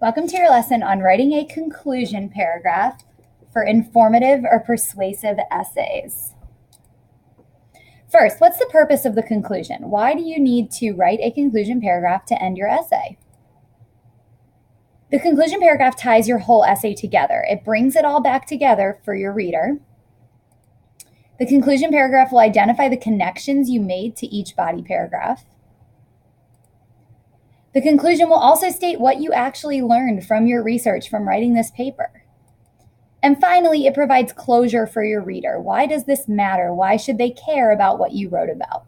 Welcome to your lesson on writing a conclusion paragraph for informative or persuasive essays. First, what's the purpose of the conclusion? Why do you need to write a conclusion paragraph to end your essay? The conclusion paragraph ties your whole essay together. It brings it all back together for your reader. The conclusion paragraph will identify the connections you made to each body paragraph. The conclusion will also state what you actually learned from your research from writing this paper. And finally, it provides closure for your reader. Why does this matter? Why should they care about what you wrote about?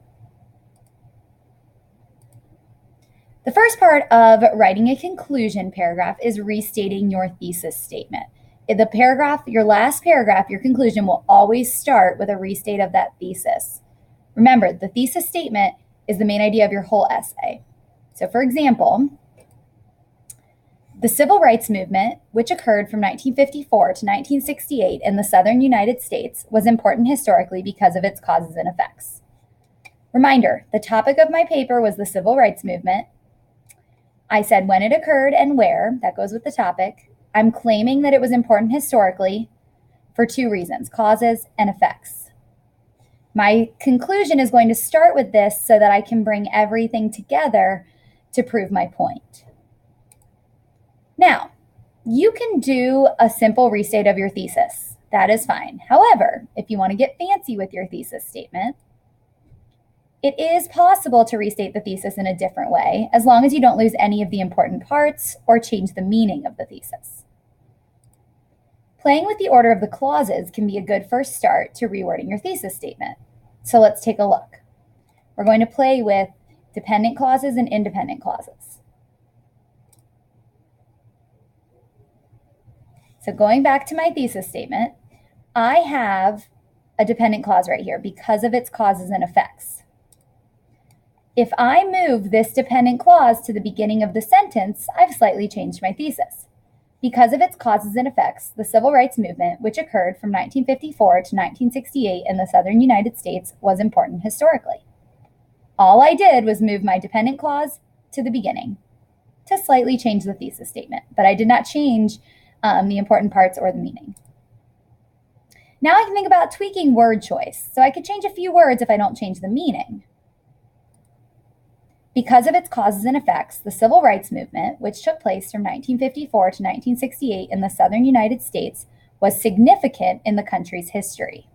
The first part of writing a conclusion paragraph is restating your thesis statement. The paragraph, your last paragraph, your conclusion will always start with a restate of that thesis. Remember, the thesis statement is the main idea of your whole essay. So for example, the civil rights movement, which occurred from 1954 to 1968 in the southern United States, was important historically because of its causes and effects. Reminder, the topic of my paper was the civil rights movement. I said when it occurred and where, that goes with the topic. I'm claiming that it was important historically for two reasons, causes and effects. My conclusion is going to start with this so that I can bring everything together to prove my point. Now, you can do a simple restate of your thesis. That is fine. However, if you want to get fancy with your thesis statement, it is possible to restate the thesis in a different way, as long as you don't lose any of the important parts or change the meaning of the thesis. Playing with the order of the clauses can be a good first start to rewording your thesis statement. So let's take a look. We're going to play with dependent clauses and independent clauses. So going back to my thesis statement, I have a dependent clause right here because of its causes and effects. If I move this dependent clause to the beginning of the sentence, I've slightly changed my thesis. Because of its causes and effects, the civil rights movement, which occurred from 1954 to 1968 in the southern United States, was important historically. All I did was move my dependent clause to the beginning to slightly change the thesis statement, but I did not change the important parts or the meaning. Now I can think about tweaking word choice. So I could change a few words if I don't change the meaning. Because of its causes and effects, the civil rights movement, which took place from 1954 to 1968 in the southern United States, was significant in the country's history.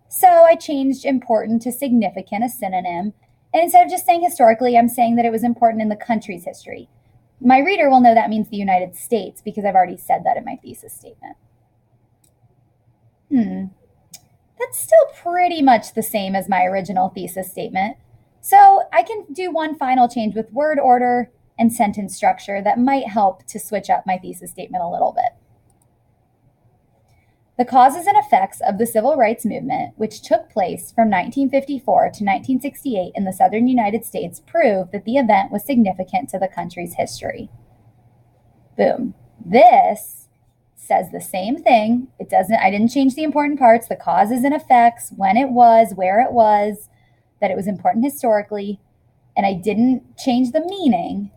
So I changed important to significant, a synonym, and instead of just saying historically, I'm saying that it was important in the country's history. My reader will know that means the United States because I've already said that in my thesis statement. That's still pretty much the same as my original thesis statement. So I can do one final change with word order and sentence structure that might help to switch up my thesis statement a little bit. The causes and effects of the civil rights movement, which took place from 1954 to 1968 in the southern United States, prove that the event was significant to the country's history. Boom. This says the same thing. I didn't change the important parts, the causes and effects, when it was, where it was, that it was important historically, and I didn't change the meaning,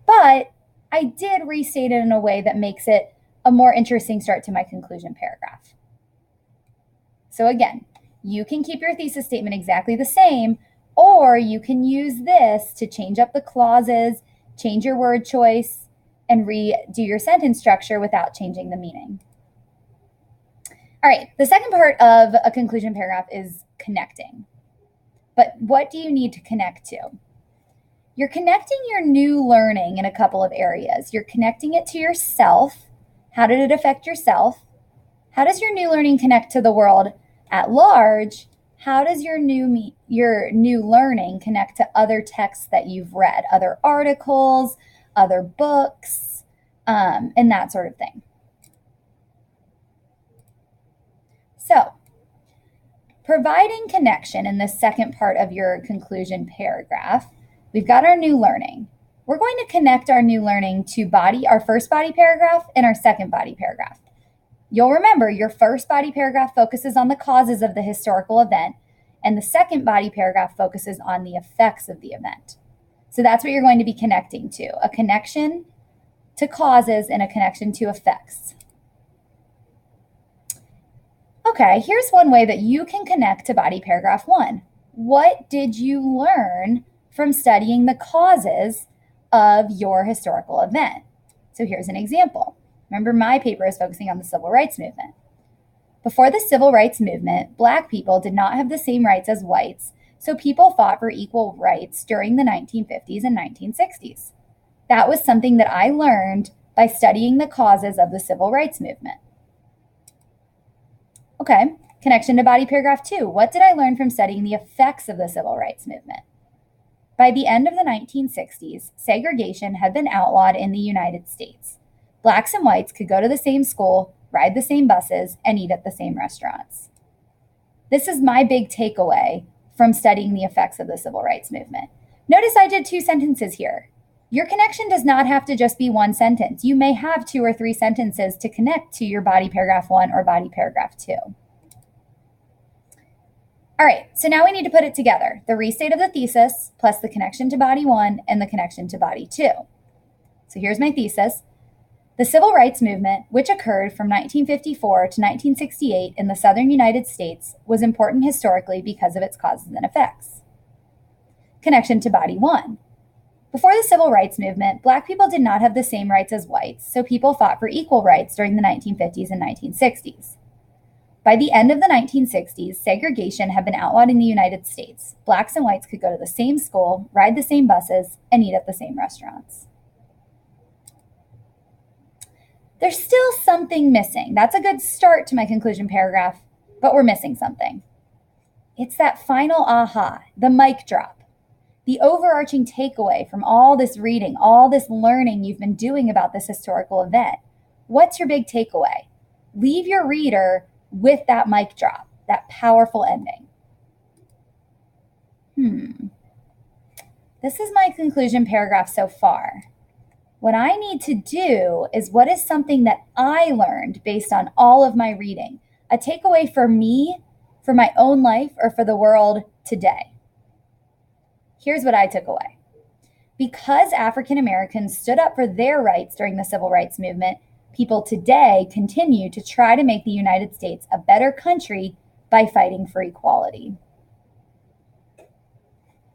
but I did restate it in a way that makes it a more interesting start to my conclusion paragraph. So again, you can keep your thesis statement exactly the same, or you can use this to change up the clauses, change your word choice, and redo your sentence structure without changing the meaning. All right, the second part of a conclusion paragraph is connecting. But what do you need to connect to? You're connecting your new learning in a couple of areas. You're connecting it to yourself. How did it affect yourself? How does your new learning connect to the world at large? How does your new learning connect to other texts that you've read, other articles, other books, and that sort of thing? So, providing connection in the second part of your conclusion paragraph, we've got our new learning. We're going to connect our new learning to our first body paragraph and our second body paragraph. You'll remember your first body paragraph focuses on the causes of the historical event, and the second body paragraph focuses on the effects of the event. So that's what you're going to be connecting to, a connection to causes and a connection to effects. Okay, here's one way that you can connect to body paragraph 1. What did you learn from studying the causes of your historical event? So here's an example. Remember, my paper is focusing on the civil rights movement. Before the civil rights movement, Black people did not have the same rights as whites, so people fought for equal rights during the 1950s and 1960s. That was something that I learned by studying the causes of the civil rights movement. Okay, connection to body paragraph 2. What did I learn from studying the effects of the civil rights movement? By the end of the 1960s, segregation had been outlawed in the United States. Blacks and whites could go to the same school, ride the same buses, and eat at the same restaurants. This is my big takeaway from studying the effects of the civil rights movement. Notice I did 2 sentences here. Your connection does not have to just be 1 sentence. You may have 2 or 3 sentences to connect to your body paragraph 1 or body paragraph 2. All right, so now we need to put it together. The restate of the thesis plus the connection to body 1 and the connection to body 2. So here's my thesis. The civil rights movement, which occurred from 1954 to 1968 in the southern United States, was important historically because of its causes and effects. Connection to body 1. Before the civil rights movement, Black people did not have the same rights as whites, so people fought for equal rights during the 1950s and 1960s. By the end of the 1960s, segregation had been outlawed in the United States. Blacks and whites could go to the same school, ride the same buses, and eat at the same restaurants. There's still something missing. That's a good start to my conclusion paragraph, but we're missing something. It's that final aha, the mic drop, the overarching takeaway from all this reading, all this learning you've been doing about this historical event. What's your big takeaway? Leave your reader with that mic drop, that powerful ending. This is my conclusion paragraph so far. What I need to do is, what is something that I learned based on all of my reading? A takeaway for me, for my own life, or for the world today. Here's what I took away. Because African Americans stood up for their rights during the civil rights movement, people today continue to try to make the United States a better country by fighting for equality.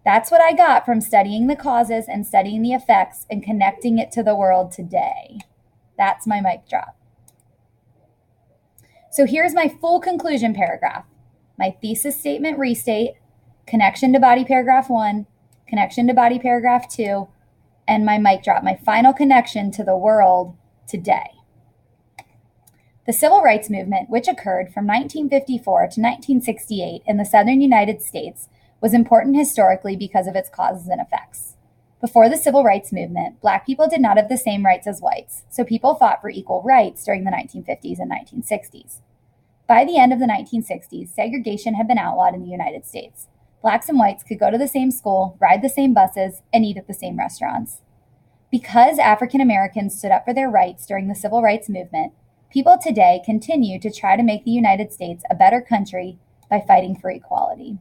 That's what I got from studying the causes and studying the effects and connecting it to the world today. That's my mic drop. So here's my full conclusion paragraph. My thesis statement restate, connection to body paragraph 1, connection to body paragraph 2, and my mic drop, my final connection to the world today. The civil rights movement, which occurred from 1954 to 1968 in the southern United States, was important historically because of its causes and effects. Before the civil rights movement, Black people did not have the same rights as whites, so people fought for equal rights during the 1950s and 1960s. By the end of the 1960s, segregation had been outlawed in the United States. Blacks and whites could go to the same school, ride the same buses, and eat at the same restaurants. Because African Americans stood up for their rights during the civil rights movement, people today continue to try to make the United States a better country by fighting for equality.